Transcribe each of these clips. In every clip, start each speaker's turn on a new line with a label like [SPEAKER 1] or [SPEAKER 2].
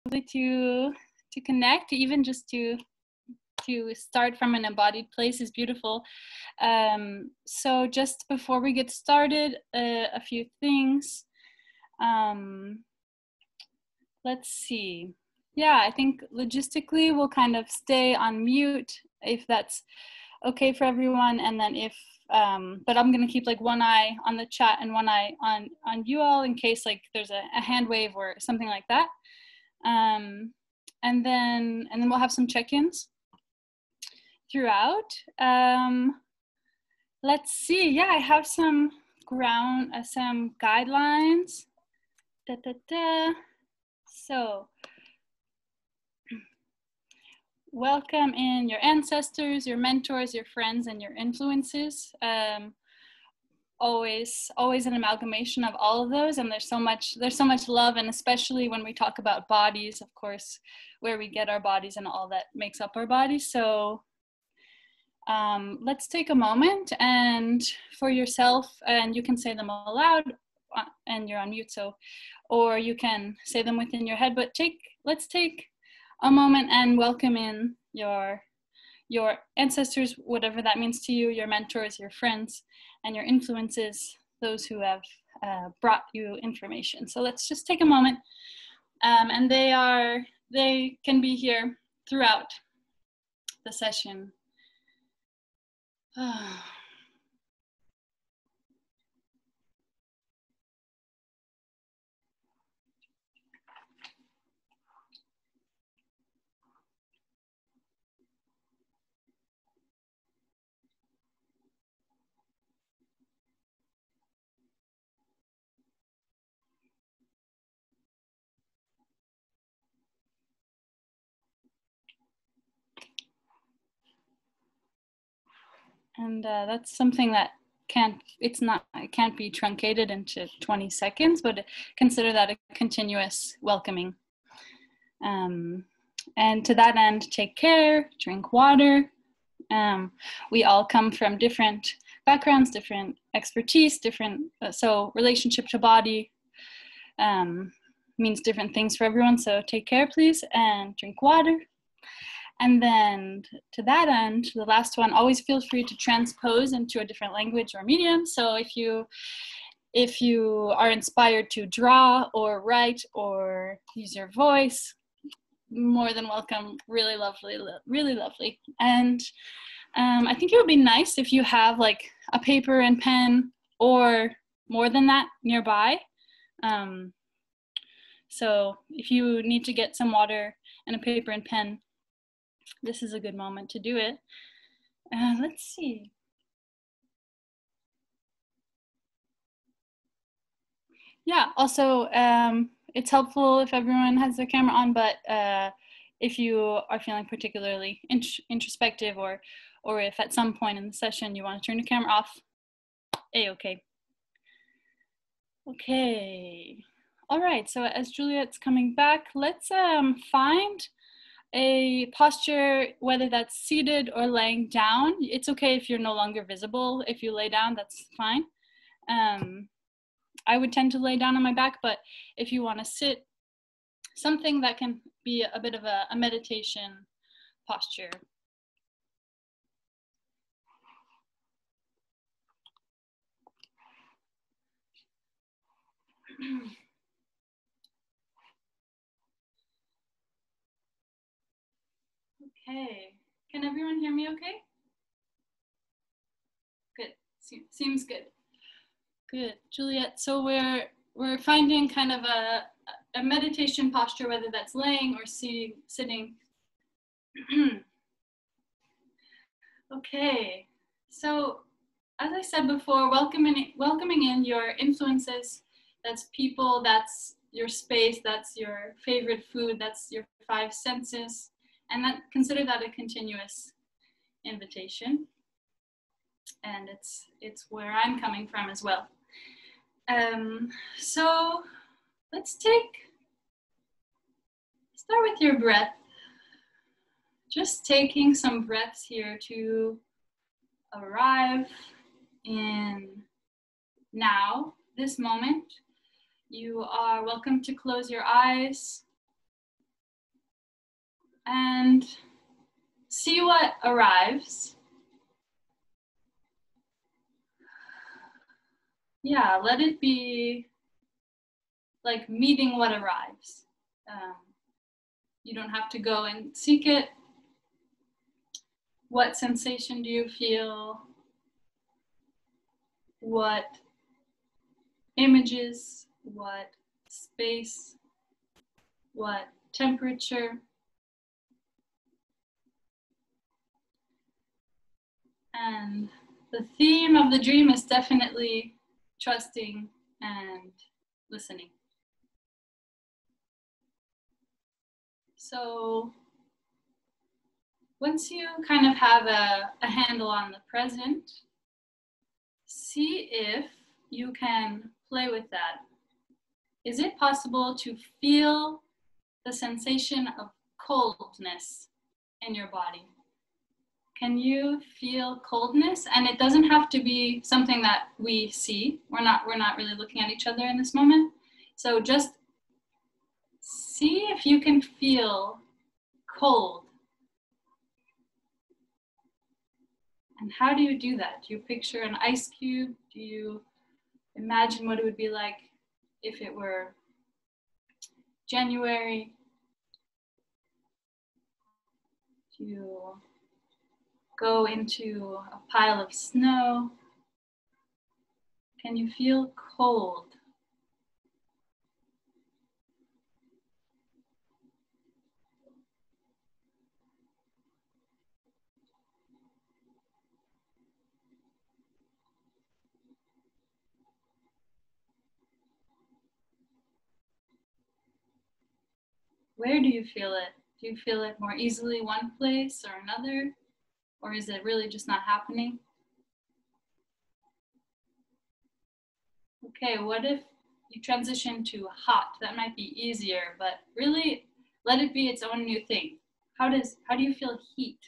[SPEAKER 1] to connect, even just to start from an embodied place is beautiful. So just before we get started, a few things. Let's see. Yeah, I think logistically we'll kind of stay on mute if that's okay for everyone, and then if but I'm gonna keep like one eye on the chat and one eye on you all in case like there's a hand wave or something like that. And then we'll have some check-ins throughout. Let's see. Yeah, I have some some guidelines. So welcome in your ancestors, your mentors, your friends, and your influences. Always an amalgamation of all of those, and there's so much love, and especially when we talk about bodies, of course, where we get our bodies and all that makes up our bodies. So let's take a moment and for yourself, and you can say them aloud, and you're on mute, so, or you can say them within your head, but let's take a moment and welcome in your ancestors, whatever that means to you, your mentors, your friends, and your influences, those who have brought you information. So let's just take a moment, and they can be here throughout the session. And that's something that it can't be truncated into 20 seconds, but consider that a continuous welcoming. And to that end, take care, drink water. We all come from different backgrounds, different expertise, so relationship to body means different things for everyone. So take care, please, and drink water. And then to that end, the last one, always feel free to transpose into a different language or medium. So if you are inspired to draw or write or use your voice, more than welcome. Really lovely, really lovely. And I think it would be nice if you have like a paper and pen or more than that nearby. So if you need to get some water and a paper and pen, this is a good moment to do it. Let's see. Yeah, also it's helpful if everyone has their camera on, but if you are feeling particularly introspective or if at some point in the session you want to turn the camera off, okay. Okay, all right, so as Juliet's coming back, let's find a posture, whether that's seated or laying down. It's okay if you're no longer visible. If you lay down, that's fine. I would tend to lay down on my back, but if you want to sit, something that can be a bit of a meditation posture. Okay, can everyone hear me okay? Good, seems good. Good, Juliet, so we're finding kind of a meditation posture, whether that's laying or sitting. Okay, so as I said before, welcoming in your influences, that's people, that's your space, that's your favorite food, that's your 5 senses, and consider that a continuous invitation. And it's where I'm coming from as well. So let's start with your breath. Just taking some breaths here to arrive in now, this moment. You are welcome to close your eyes And see what arrives. Yeah, let it be like meeting what arrives. You don't have to go and seek it. What sensation do you feel? What images? What space? What temperature? And the theme of the dream is definitely trusting and listening. So once you kind of have a handle on the present, see if you can play with that. Is it possible to feel the sensation of coldness in your body? Can you feel coldness? And it doesn't have to be something that we see. We're not really looking at each other in this moment. So just see if you can feel cold. And how do you do that? Do you picture an ice cube? Do you imagine what it would be like if it were January? Do you go into a pile of snow? Can you feel cold? Where do you feel it? Do you feel it more easily one place or another? Or is it really just not happening? Okay, what if you transition to hot? That might be easier, but really let it be its own new thing. How do you feel heat?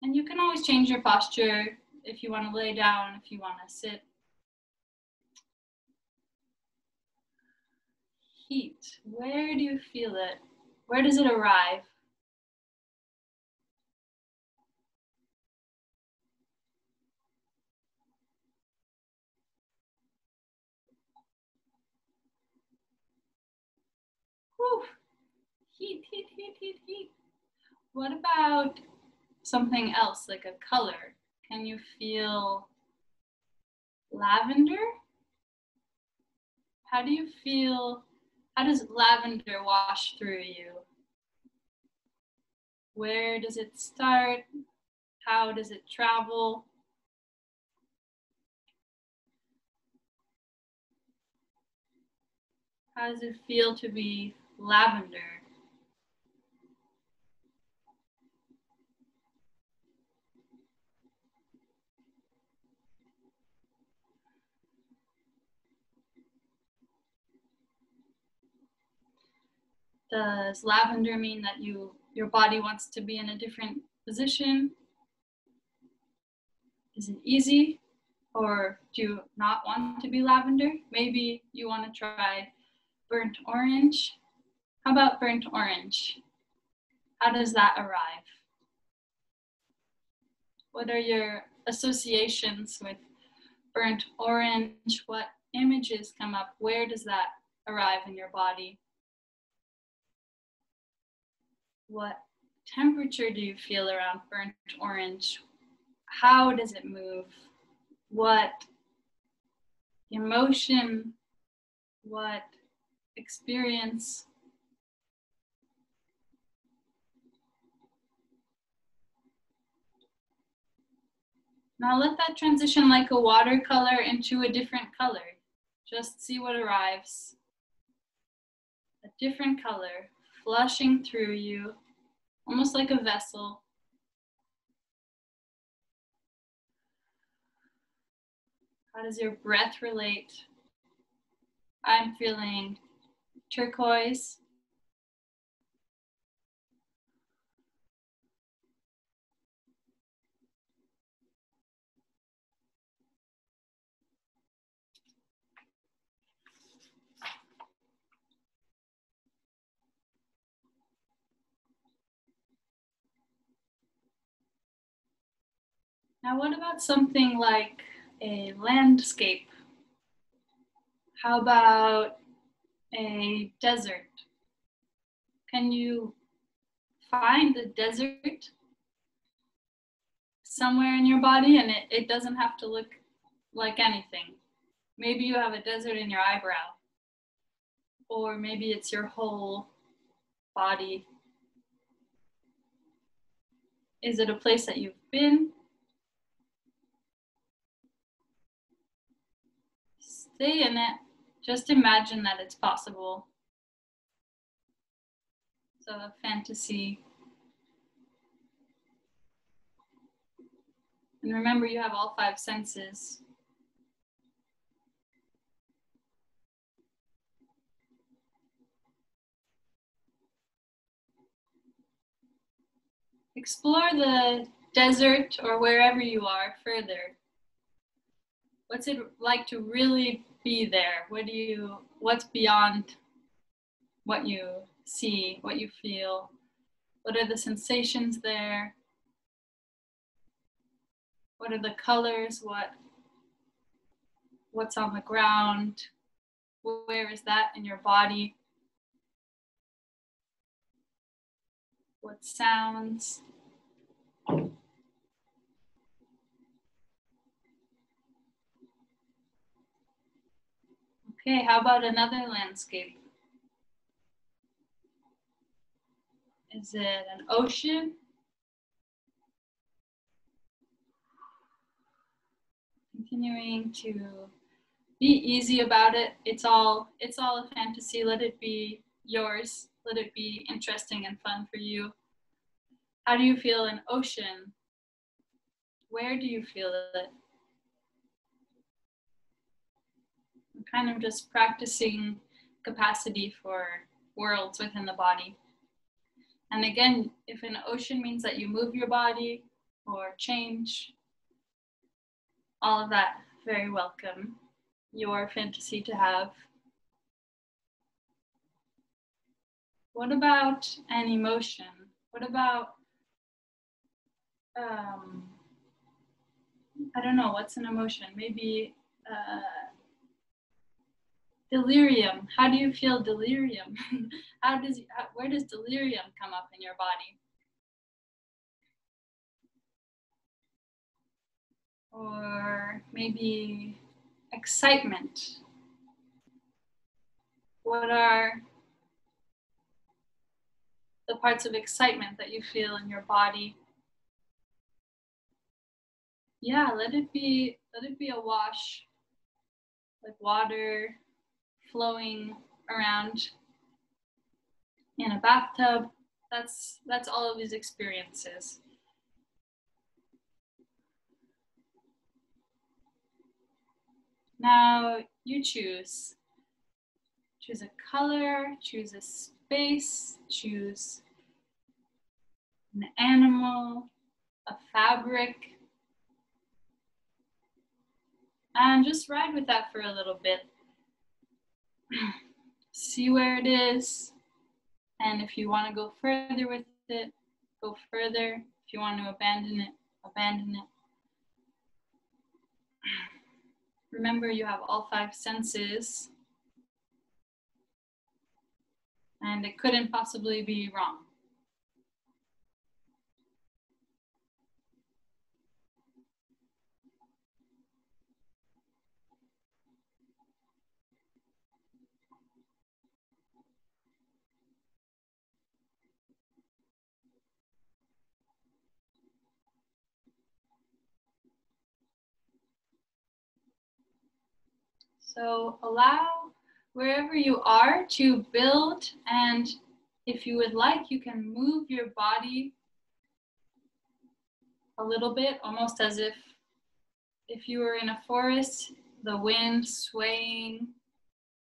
[SPEAKER 1] And you can always change your posture if you want to lay down, if you want to sit. Heat, where do you feel it? Where does it arrive? Whew. Heat, heat, heat, heat, heat. What about something else, like a color? Can you feel lavender? How do you feel? How does lavender wash through you? Where does it start? How does it travel? How does it feel to be lavender? Does lavender mean that your body wants to be in a different position? Is it easy? Or do you not want to be lavender? Maybe you want to try burnt orange. How about burnt orange? How does that arrive? What are your associations with burnt orange? What images come up? Where does that arrive in your body? What temperature do you feel around burnt orange? How does it move? What emotion? What experience? Now let that transition like a watercolor into a different color. Just see what arrives. A different color flushing through you, almost like a vessel. How does your breath relate? I'm feeling turquoise. Now, what about something like a landscape? How about a desert? Can you find a desert somewhere in your body? And it doesn't have to look like anything. Maybe you have a desert in your eyebrow, or maybe it's your whole body. Is it a place that you've been? Stay in it. Just imagine that it's possible. So a fantasy. And remember, you have all 5 senses. Explore the desert or wherever you are further. What's it like to really be there? What's beyond what you see, what you feel? What are the sensations there? What are the colors? What's on the ground? Where is that in your body? What sounds? Okay, how about another landscape? Is it an ocean? Continuing to be easy about it. It's all a fantasy. Let it be yours. Let it be interesting and fun for you. How do you feel an ocean? Where do you feel it? I'm kind of just practicing capacity for worlds within the body. And again, if an ocean means that you move your body or change, all of that, very welcome. Your fantasy to have. What about an emotion? What about, I don't know, what's an emotion? Maybe delirium. How do you feel delirium? Where does delirium come up in your body? Or maybe excitement. What are the parts of excitement that you feel in your body? Yeah, let it be a wash, like water flowing around in a bathtub. That's all of these experiences. Now you choose. Choose a color, choose a space, choose an animal, a fabric, and just ride with that for a little bit. See where it is, and if you want to go further with it, go further. If you want to abandon it, abandon it. Remember, you have all 5 senses, and it couldn't possibly be wrong. So allow wherever you are to build, and if you would like, you can move your body a little bit, almost as if you were in a forest, the wind swaying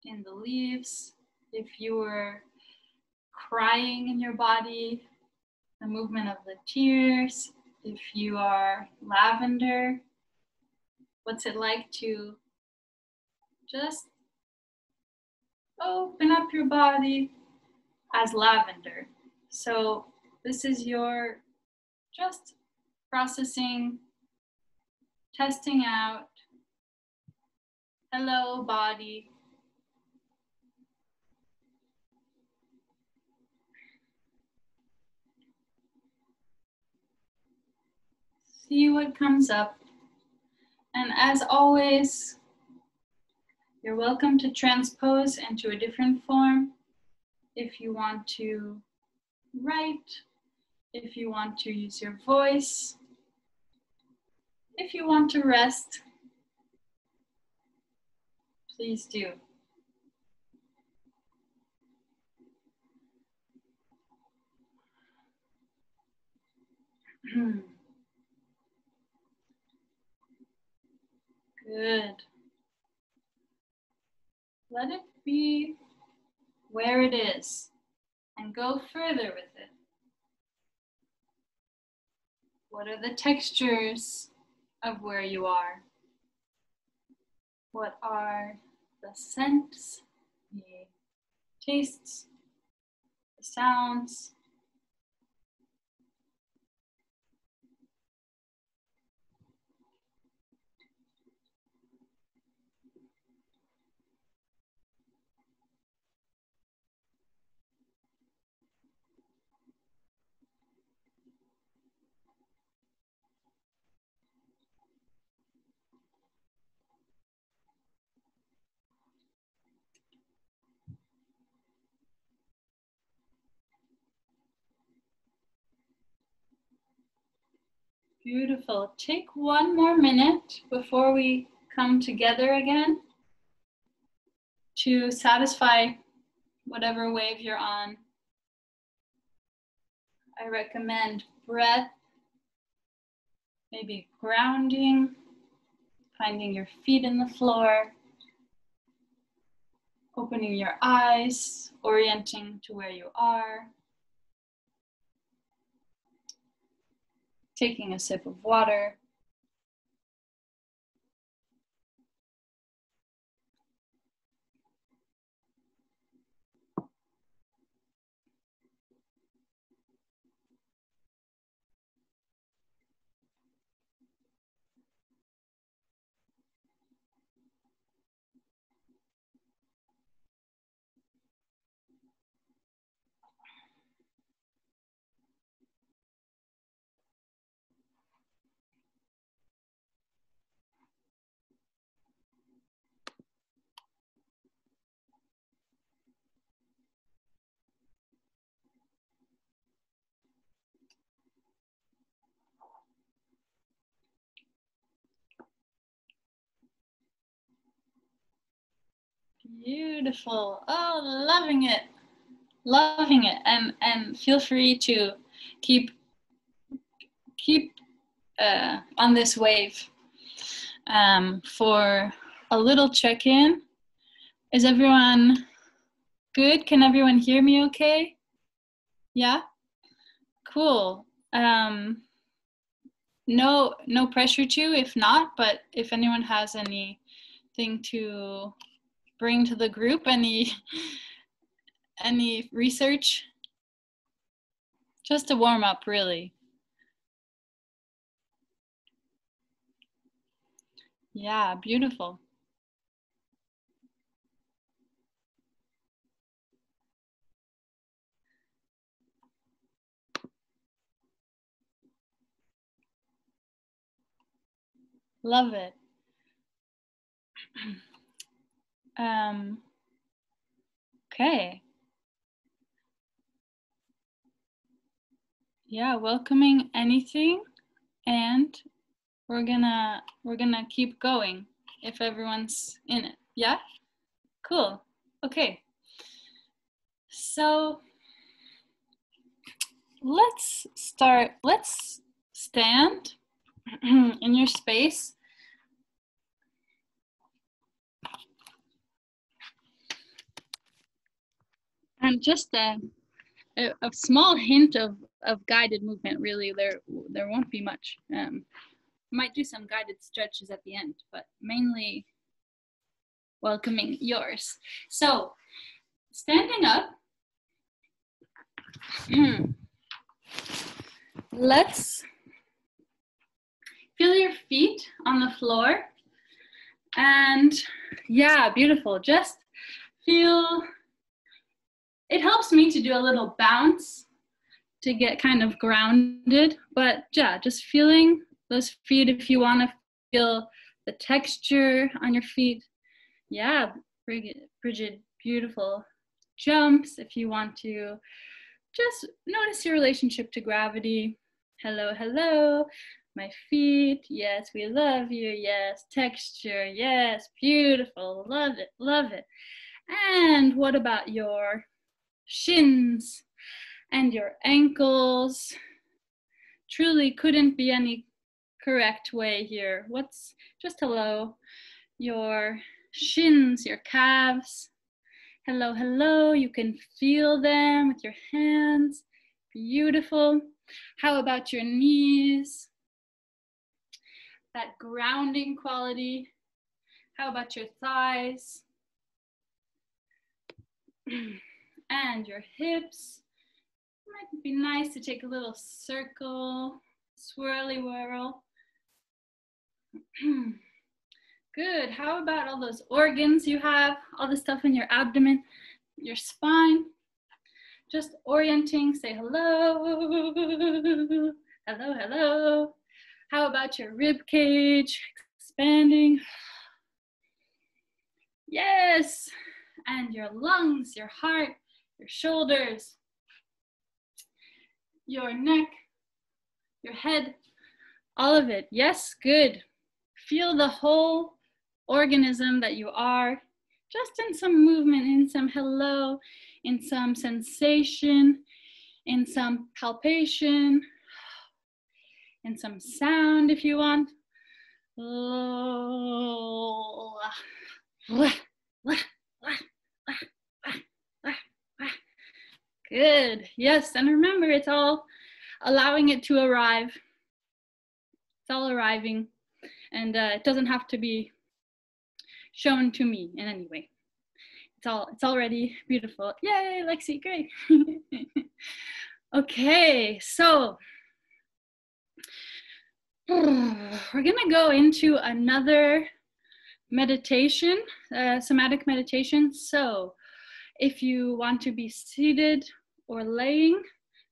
[SPEAKER 1] in the leaves. If you were crying in your body, the movement of the tears. If you are lavender, what's it like to just open up your body as lavender? So this is your just processing testing out. Hello, body. See what comes up. And as always, you're welcome to transpose into a different form if you want to write, if you want to use your voice, if you want to rest, please do. Good. Let it be where it is and go further with it. What are the textures of where you are? What are the scents, the tastes, the sounds? Beautiful. Take one more minute before we come together again to satisfy whatever wave you're on. I recommend breath, maybe grounding, finding your feet in the floor, opening your eyes, orienting to where you are, taking a sip of water. Beautiful. Oh, loving it. Loving it. And feel free to keep on this wave for a little check-in. Is everyone good? Can everyone hear me okay? Yeah? Cool. No pressure to if not, but if anyone has anything to bring to the group, any research, just to warm up really. Yeah, beautiful. Love it. Okay. Yeah, welcoming anything, and we're gonna keep going if everyone's in it. Yeah? Cool. Okay. So let's start. Let's stand in your space. And just a small hint of guided movement, really. There won't be much. Might do some guided stretches at the end, but mainly welcoming yours. So, standing up, let's feel your feet on the floor. And yeah, beautiful. Just feel, it helps me to do a little bounce to get kind of grounded, but yeah, just feeling those feet. If you want to feel the texture on your feet, yeah, Bridget, beautiful. Jumps, if you want to just notice your relationship to gravity. Hello, hello, my feet, yes, we love you, yes, texture, yes, beautiful, love it, love it. And what about your shins and your ankles? Truly couldn't be any correct way here. What's just hello, your shins, your calves. Hello, hello, you can feel them with your hands. Beautiful. How about your knees? That grounding quality. How about your thighs? And your hips. It might be nice to take a little circle, swirly whirl. Good. How about all those organs you have, all the stuff in your abdomen, your spine? Just orienting, say hello, hello, hello. How about your rib cage, expanding? Yes. And your lungs, your heart, your shoulders, your neck, your head, all of it. Yes, good. Feel the whole organism that you are, just in some movement, in some hello, in some sensation, in some palpation, in some sound if you want. Good. Yes, and remember, it's all allowing it to arrive. It's all arriving, and it doesn't have to be shown to me in any way. It's already beautiful. Yay, Lexi, great. Okay, so we're gonna go into another meditation, somatic meditation. So if you want to be seated or laying,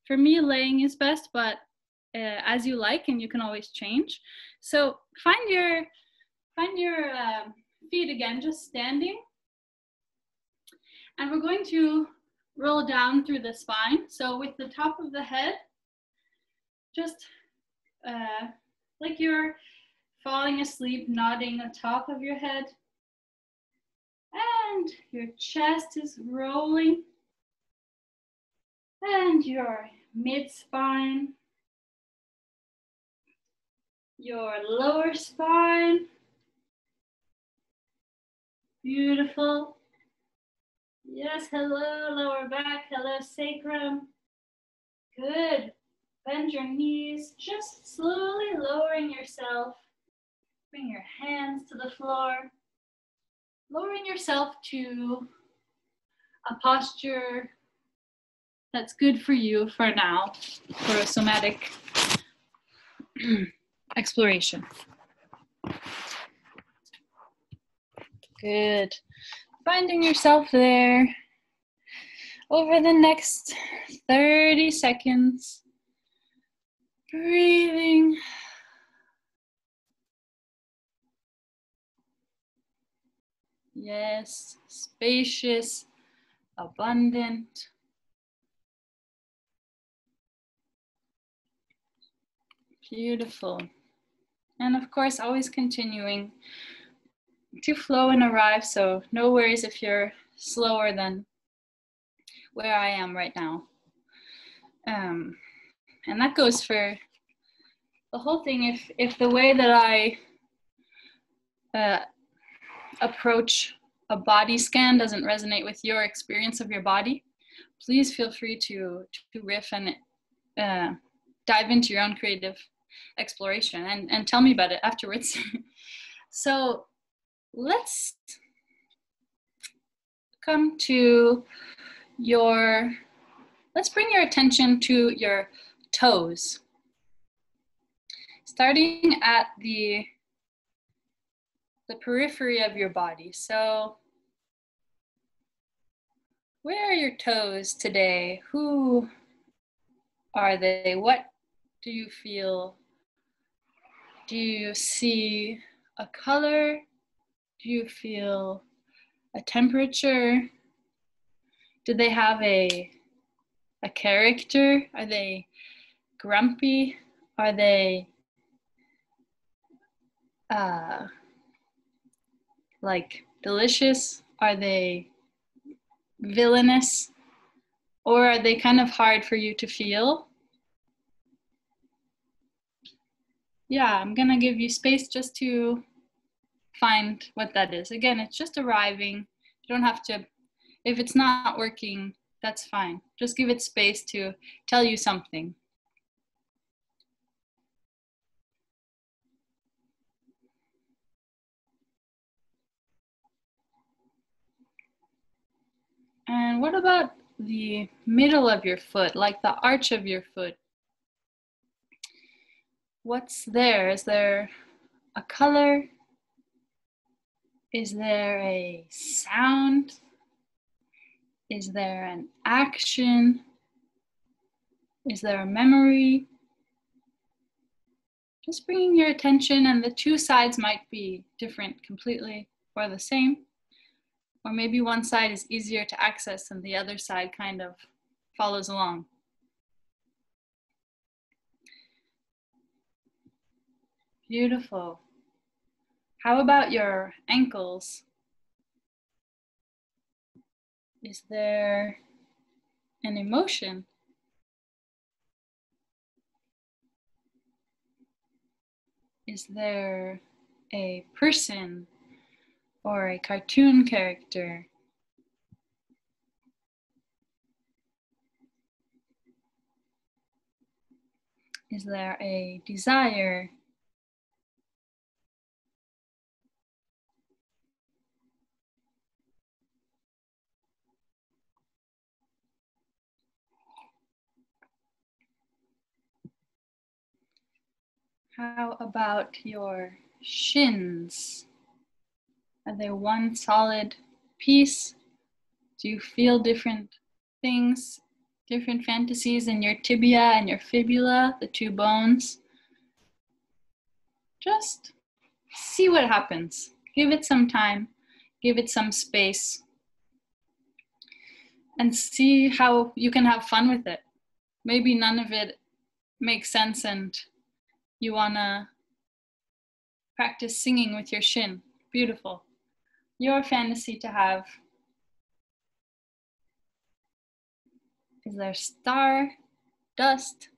[SPEAKER 1] for me laying is best, but as you like, and you can always change. So find your feet again, just standing. And we're going to roll down through the spine. So with the top of the head, just like you're falling asleep, nodding the top of your head. And your chest is rolling. And your mid-spine. Your lower spine. Beautiful. Yes, hello, lower back, hello, sacrum. Good. Bend your knees, just slowly lowering yourself. Bring your hands to the floor. Lowering yourself to a posture that's good for you for now, for a somatic exploration. Good. Finding yourself there over the next 30 seconds. Breathing. Yes, spacious, abundant. Beautiful. And of course, always continuing to flow and arrive, so no worries if you're slower than where I am right now. And that goes for the whole thing. If the way that I approach a body scan doesn't resonate with your experience of your body, please feel free to riff and dive into your own creative exploration and tell me about it afterwards. So let's come to let's bring your attention to your toes. starting at the periphery of your body. So where are your toes today? Who are they? What do you feel? Do you see a color? Do you feel a temperature? Do they have a character? Are they grumpy? Are they like delicious? Are they villainous? Or are they kind of hard for you to feel? Yeah, I'm gonna give you space just to find what that is. Again, it's just arriving. You don't have to, if it's not working, that's fine. Just give it space to tell you something. And what about the middle of your foot, like the arch of your foot? What's there? Is there a color? Is there a sound? Is there an action? Is there a memory? Just bringing your attention, and the two sides might be different completely or the same. Or maybe one side is easier to access and the other side kind of follows along. Beautiful. How about your ankles? Is there an emotion? Is there a person or a cartoon character? Is there a desire? How about your shins? Are they one solid piece? Do you feel different things, different fantasies in your tibia and your fibula, the two bones? Just see what happens. Give it some time, give it some space, and see how you can have fun with it. Maybe none of it makes sense and you wanna practice singing with your shin. Beautiful. Your fantasy to have. Is there star, dust?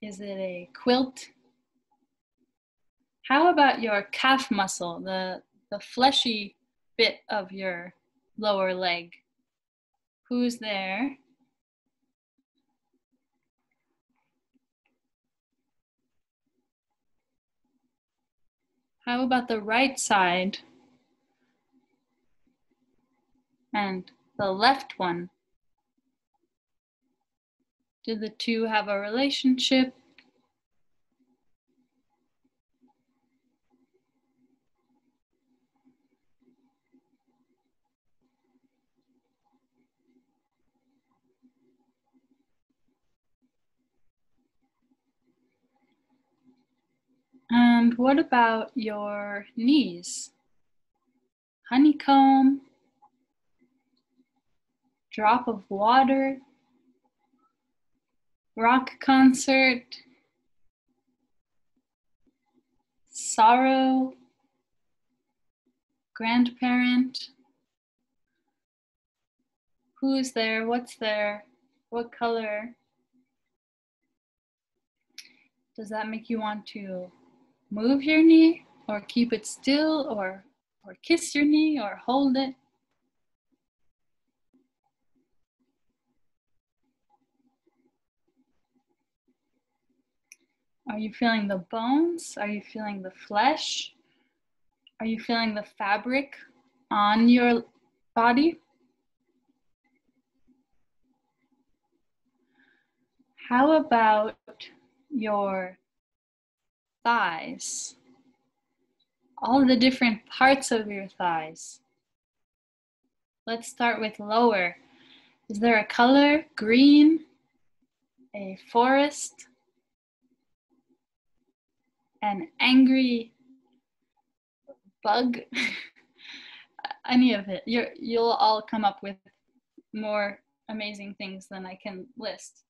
[SPEAKER 1] Is it a quilt? How about your calf muscle, the fleshy bit of your lower leg? Who's there? How about the right side and the left one? Do the two have a relationship? And what about your knees? Honeycomb, drop of water, rock concert, sorrow, grandparent. Who is there? What's there? What color? Does that make you want to move your knee or keep it still or kiss your knee or hold it? Are you feeling the bones? Are you feeling the flesh? Are you feeling the fabric on your body? How about your thighs. All the different parts of your thighs. Let's start with lower. Is there a color? Green? A forest? An angry bug? Any of it. You'll all come up with more amazing things than I can list.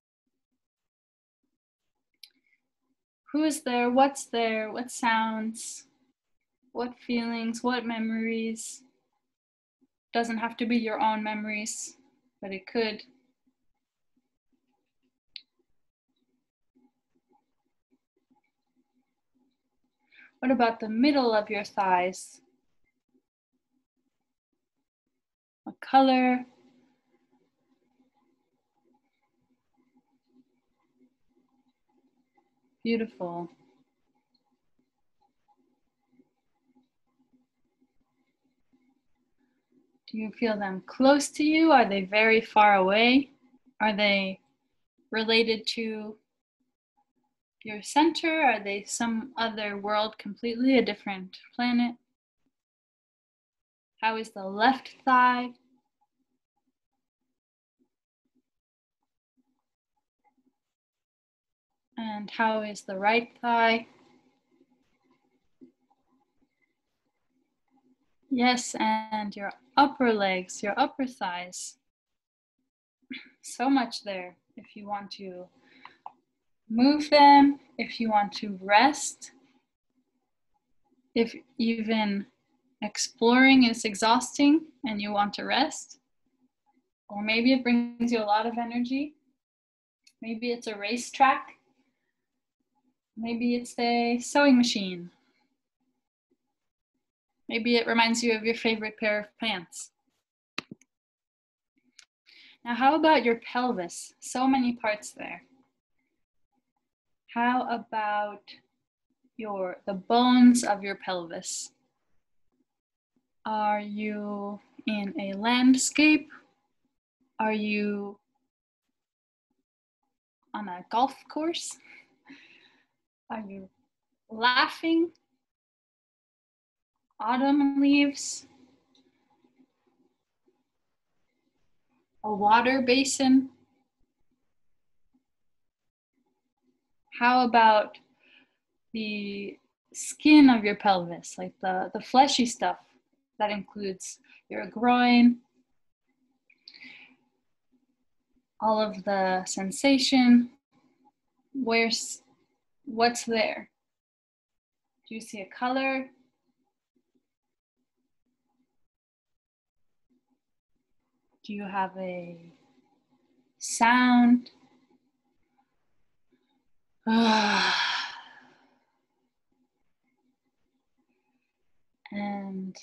[SPEAKER 1] Who is there? What's there? What sounds? What feelings? What memories? Doesn't have to be your own memories, but it could. What about the middle of your thighs? A color? Beautiful. Do you feel them close to you? Are they very far away? Are they related to your center? Are they some other world completely, a different planet? How is the left thigh? And how is the right thigh? Yes, and your upper legs, your upper thighs. So much there. If you want to move them, if you want to rest, if even exploring is exhausting and you want to rest, or maybe it brings you a lot of energy. Maybe it's a racetrack. Maybe it's a sewing machine. Maybe it reminds you of your favorite pair of pants. Now, how about your pelvis? So many parts there. How about the bones of your pelvis? Are you in a landscape? Are you on a golf course? Are you laughing? Autumn leaves? A water basin? How about the skin of your pelvis, like the fleshy stuff? That includes your groin, all of the sensation. What's there? Do you see a color? Do you have a sound? And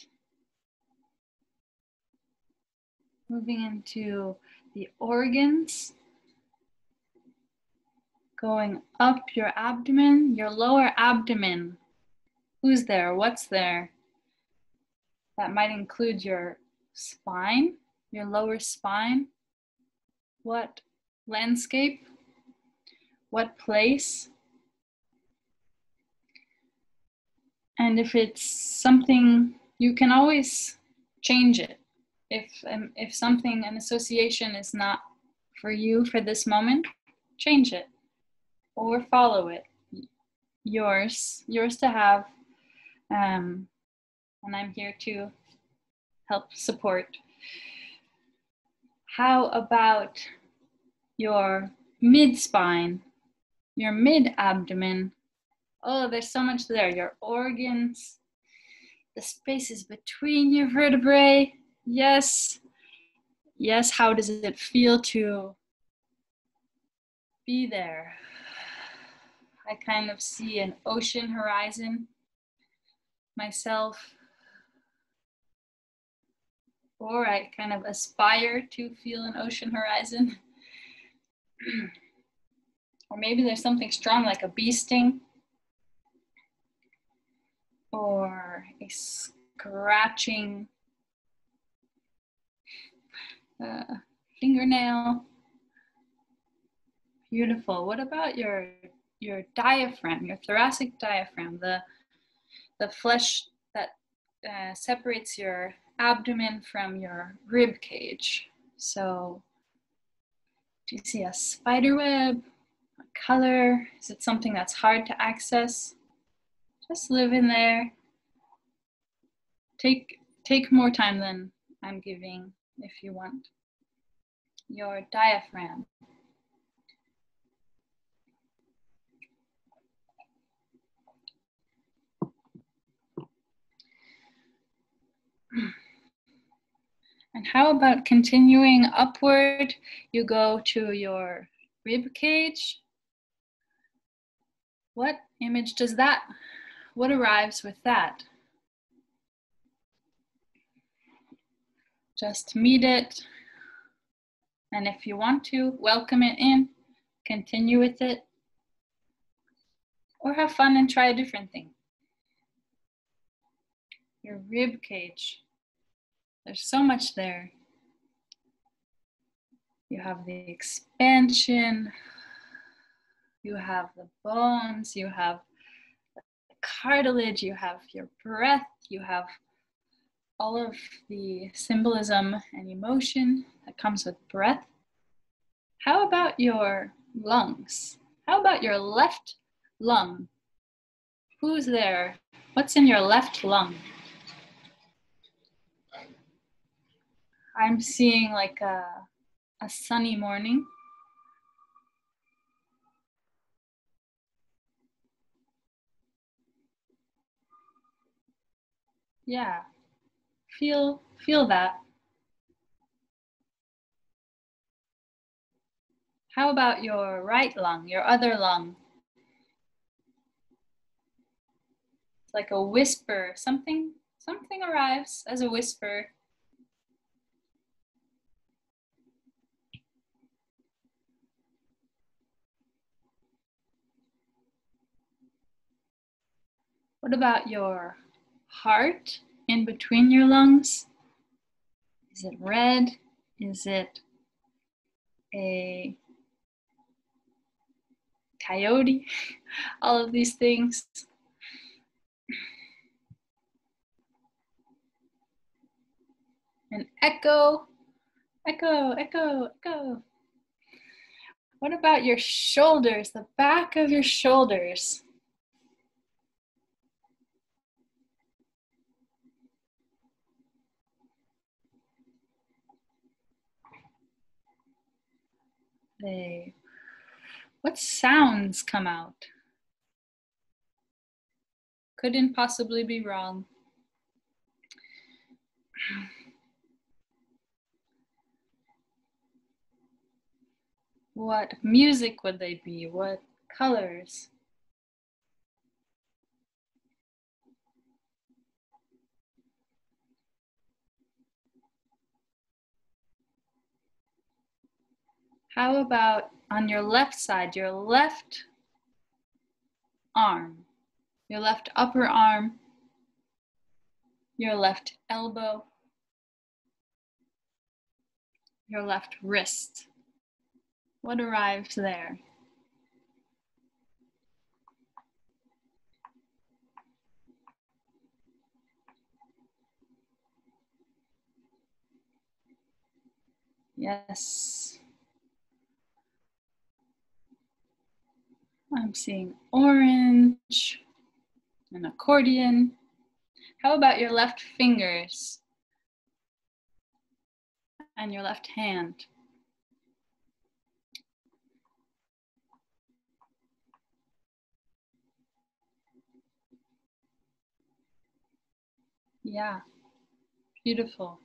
[SPEAKER 1] moving into the organs, going up your abdomen, your lower abdomen. Who's there? What's there? That might include your spine, your lower spine. What landscape? What place? And if it's something, you can always change it. If something, an association is not for you for this moment, change it or follow it. Yours to have, and I'm here to help support. How about your mid-spine, your mid-abdomen? Oh, there's so much there. Your organs, the spaces between your vertebrae. Yes. Yes, how does it feel to be there? I kind of see an ocean horizon myself. Or I kind of aspire to feel an ocean horizon. Or maybe there's something strong like a bee sting. Or a scratching fingernail. Beautiful. What about your your diaphragm, your thoracic diaphragm, the flesh that separates your abdomen from your rib cage. So do you see a spider web, a color? Is it something that's hard to access? Just live in there. Take more time than I'm giving if you want. Your diaphragm. And how about continuing upward? You go to your rib cage. What image does that, what arrives with that? Just meet it. And if you want to, welcome it in, continue with it, or have fun and try a different thing. Your rib cage. There's so much there. You have the expansion, you have the bones, you have the cartilage, you have your breath, you have all of the symbolism and emotion that comes with breath. How about your lungs? How about your left lung? Who's there? What's in your left lung? I'm seeing like a sunny morning. Yeah, feel that. How about your right lung, your other lung? It's like a whisper, something arrives as a whisper. What about your heart in between your lungs? Is it red? Is it a coyote? All of these things. An echo, echo, echo, echo. What about your shoulders, the back of your shoulders? What sounds come out? Couldn't possibly be wrong. What music would they be? What colors? How about on your left side, your left arm, your left upper arm, your left elbow, your left wrist? What arrives there? Yes. I'm seeing orange, an accordion. How about your left fingers and your left hand? Yeah, beautiful.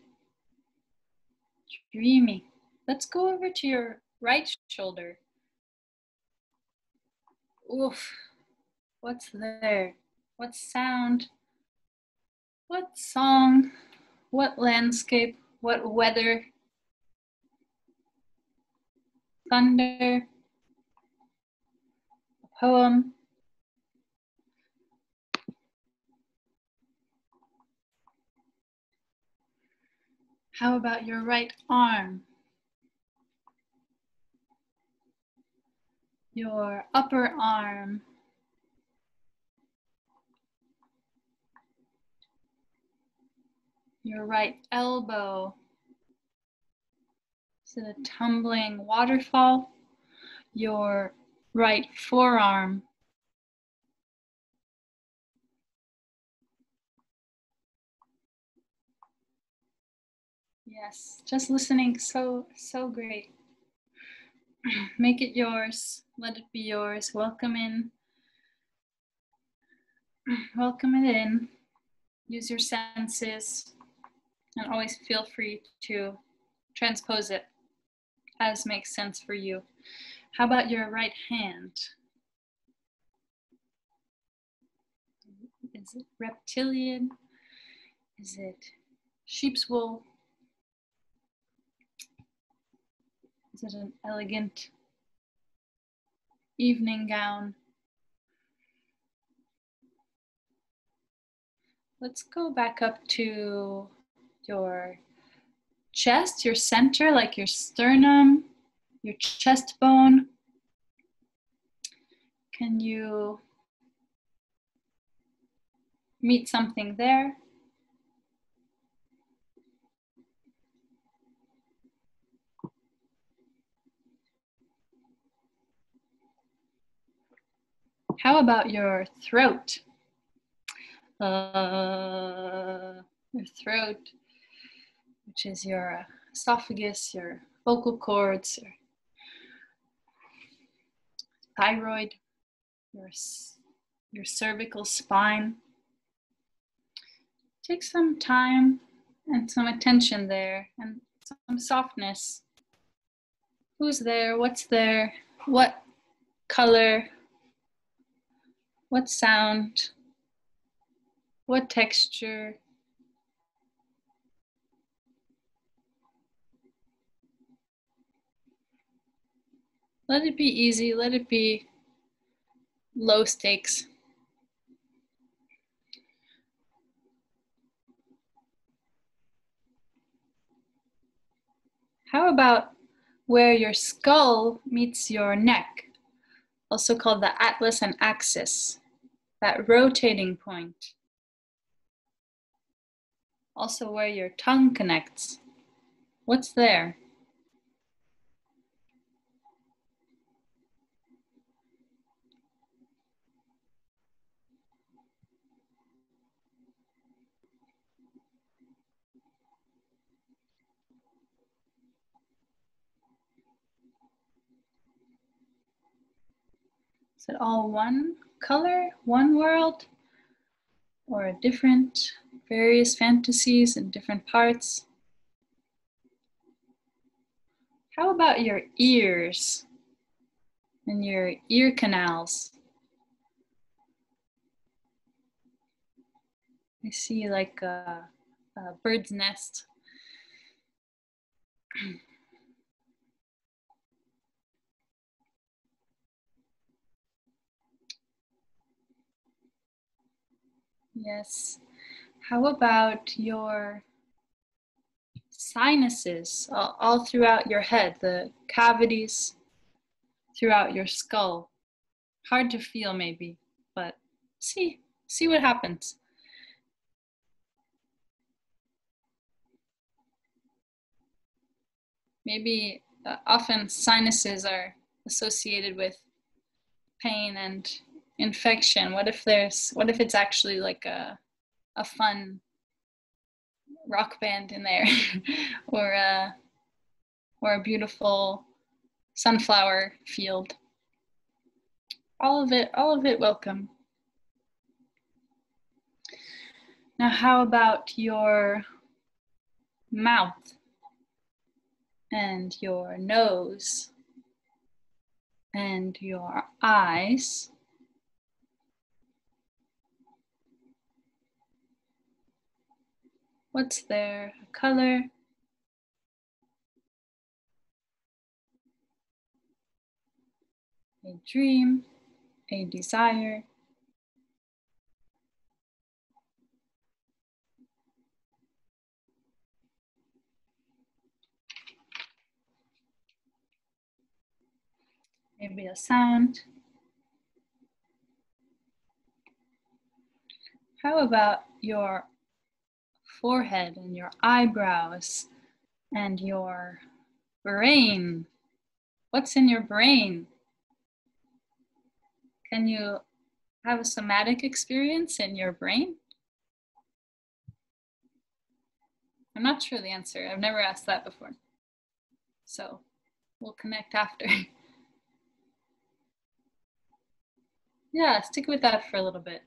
[SPEAKER 1] Dreamy. Let's go over to your right shoulder. Oof, what's there? What sound? What song? What landscape? What weather? Thunder? A poem? How about your right arm? your upper arm, your right elbow. Is it a tumbling waterfall? Your right forearm. Yes, just listening, so great. Make it yours, let it be yours. Welcome in. Welcome it in. Use your senses and always feel free to transpose it as makes sense for you. How about your right hand? Is it reptilian? Is it sheep's wool? Is it an elegant evening gown? Let's go back up to your chest, your center, like your sternum, your chest bone. Can you meet something there? How about your throat? Your throat, which is your esophagus, your vocal cords, your thyroid, your cervical spine. Take some time and some attention there and some softness. Who's there? What's there? What color? What sound? What texture? Let it be easy. Let it be low stakes. How about where your skull meets your neck, also called the atlas and axis, that rotating point? Also where your tongue connects. What's there? Is it all one color, one world, or different, various fantasies in different parts? How about your ears and your ear canals? I see like a bird's nest. Yes. How about your sinuses all throughout your head, the cavities throughout your skull? Hard to feel maybe, but see what happens. Maybe often sinuses are associated with pain and infection. What if it's actually like a fun rock band in there or a beautiful sunflower field? All of it welcome. Now how about your mouth and your nose and your eyes? What's there? A color? A dream? A desire? maybe a sound. How about your forehead and your eyebrows and your brain? What's in your brain? Can you have a somatic experience in your brain? I'm not sure the answer. I've never asked that before. So we'll connect after. Yeah, stick with that for a little bit.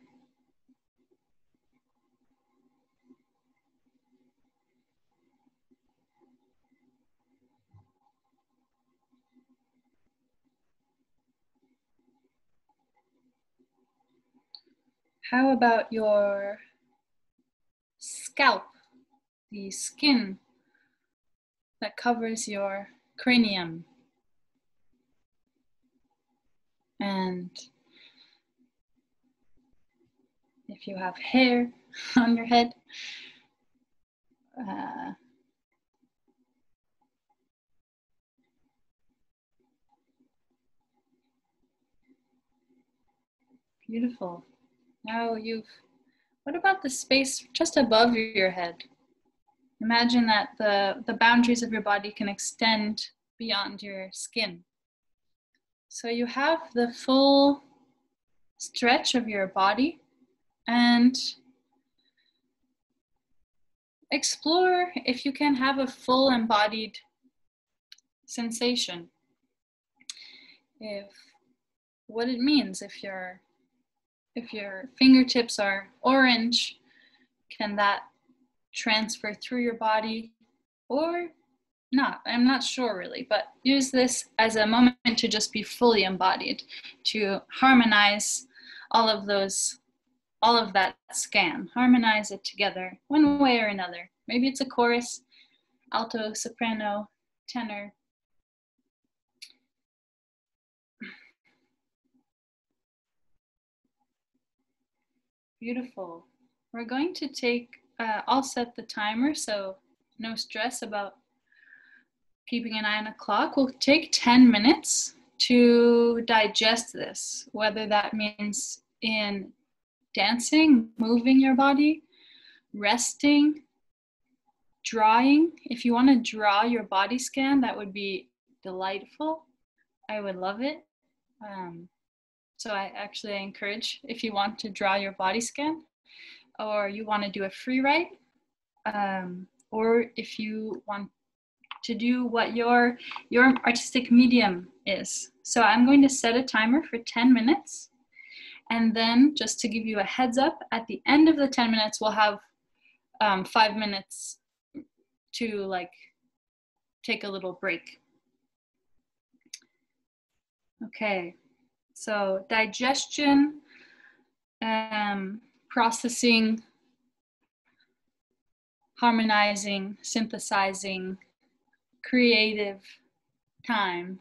[SPEAKER 1] How about your scalp, the skin that covers your cranium? And if you have hair on your head, beautiful. Now what about the space just above your head? Imagine that the boundaries of your body can extend beyond your skin. So you have the full stretch of your body, and explore if you can have a full embodied sensation. If what it means, if your fingertips are orange, can that transfer through your body or not? I'm not sure really, but use this as a moment to just be fully embodied, to harmonize all of that scan, harmonize it together one way or another. Maybe it's a chorus, alto, soprano, tenor. Beautiful. We're going to take, I'll set the timer, so no stress about keeping an eye on the clock. We'll take 10 minutes to digest this, whether that means in dancing, moving your body, resting, drawing. If you want to draw your body scan, that would be delightful. I would love it. So I encourage, if you want to draw your body scan, or you want to do a free write, or if you want to do what your artistic medium is. So I'm going to set a timer for 10 minutes. And then just to give you a heads up, at the end of the 10 minutes, we'll have 5 minutes to take a little break. Okay, so digestion, processing, harmonizing, synthesizing, creative time.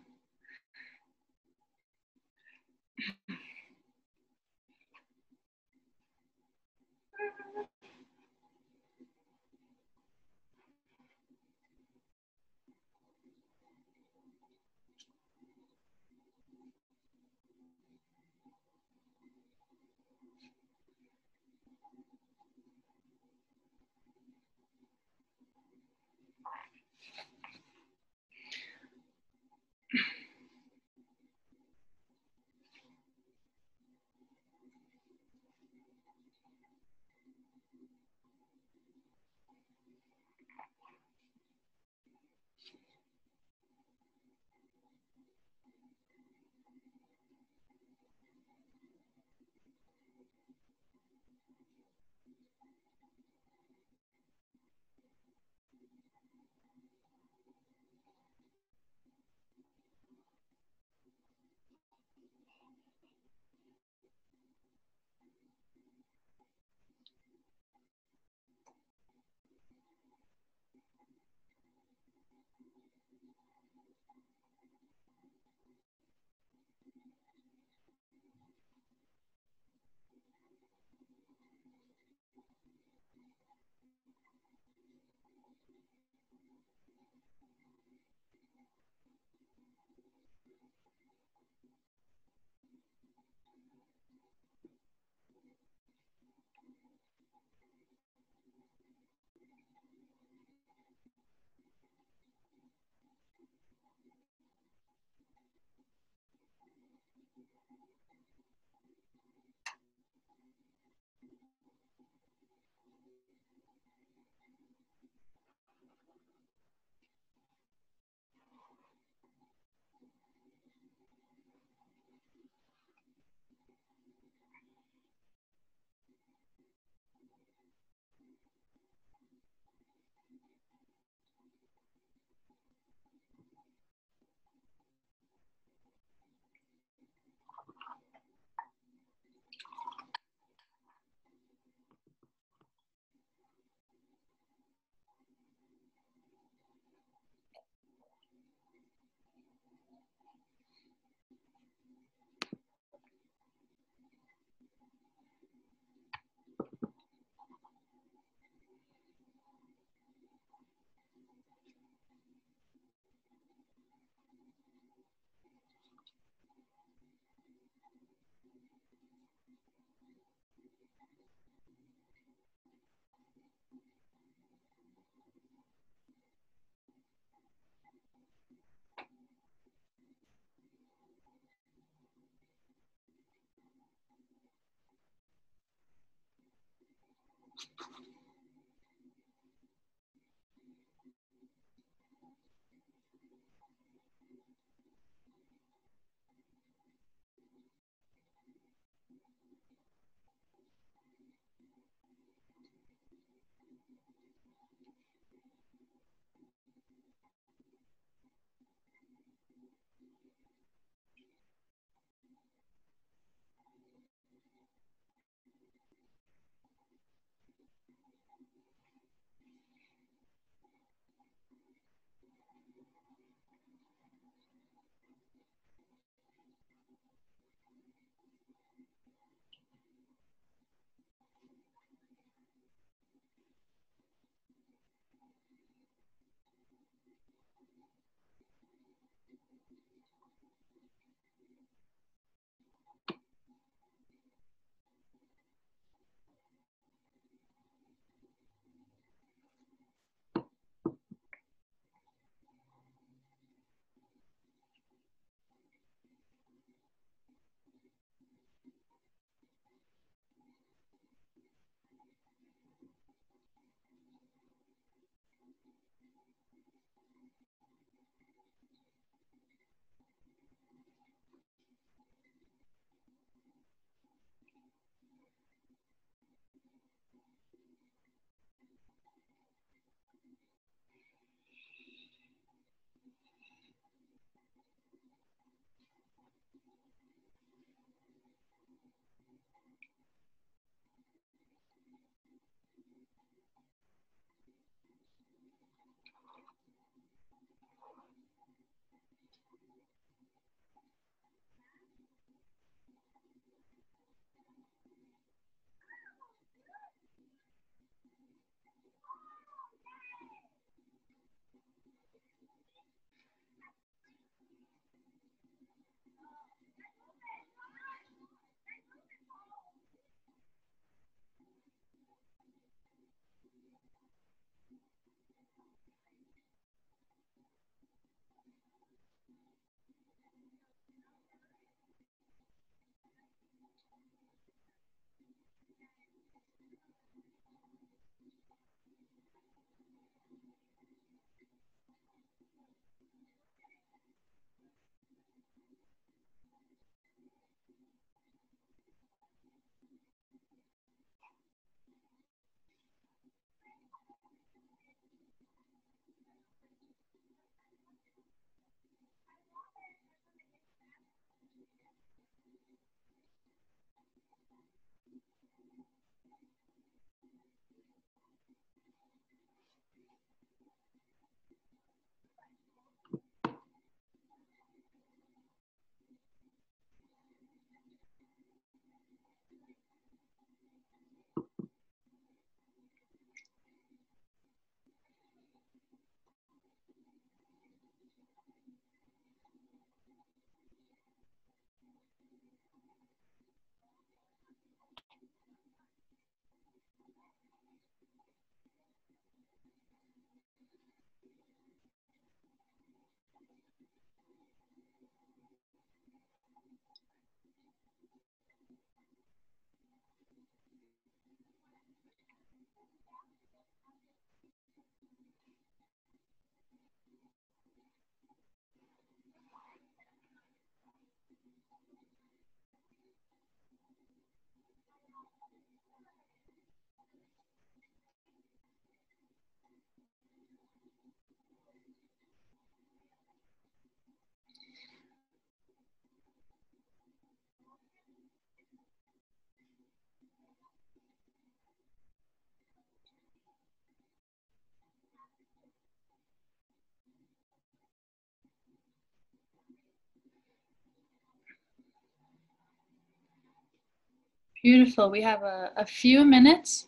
[SPEAKER 1] Beautiful. We have a few minutes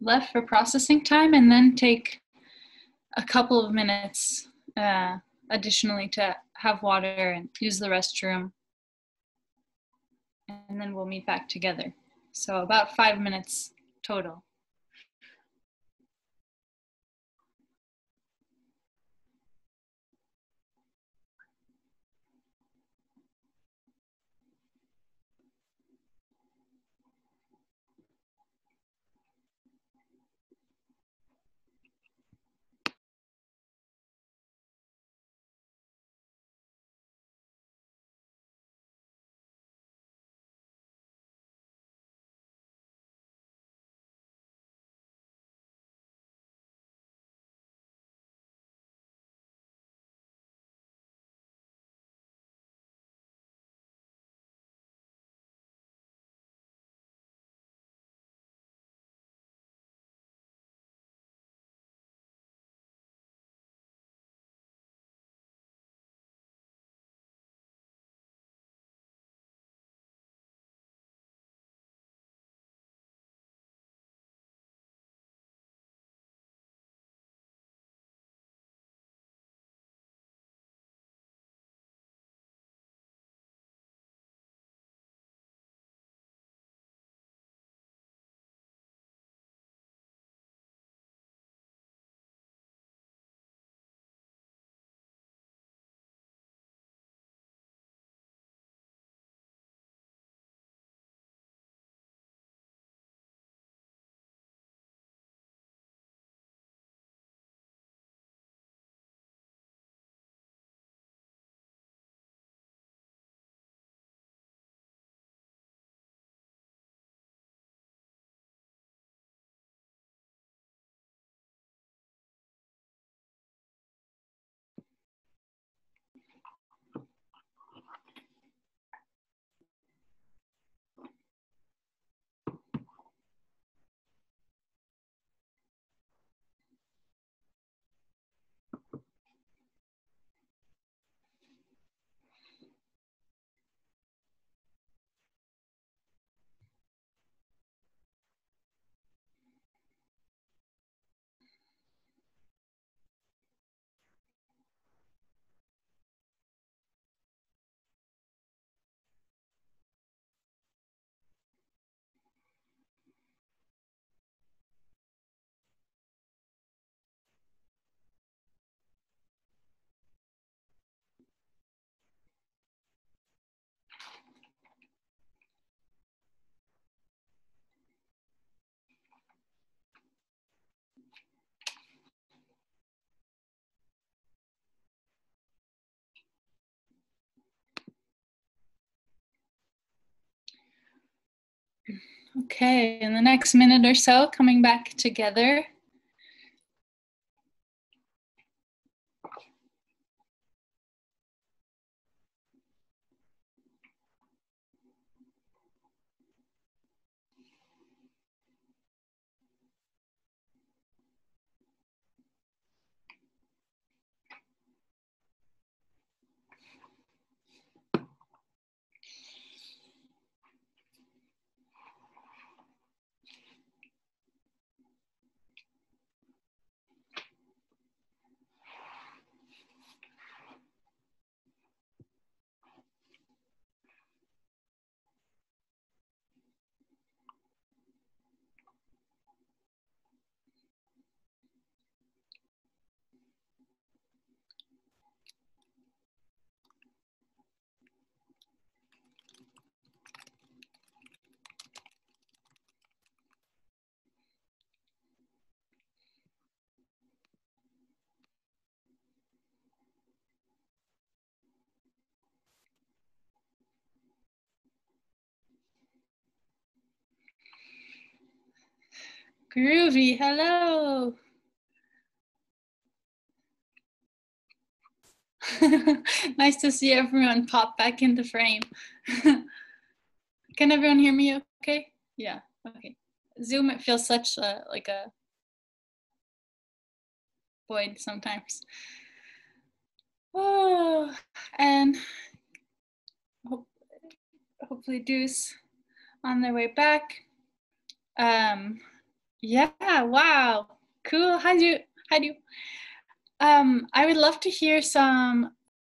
[SPEAKER 1] left for processing time, and then take a couple of minutes additionally to have water and use the restroom. And then we'll meet back together. So about 5 minutes total. Okay, in the next minute or so, coming back together. Groovy, hello. Nice to see everyone pop back into frame. Can everyone hear me okay? Yeah, okay. Zoom, it feels such like a void sometimes. Oh, and hopefully Deuce on their way back. Yeah, wow, cool. How do you? I would love to hear some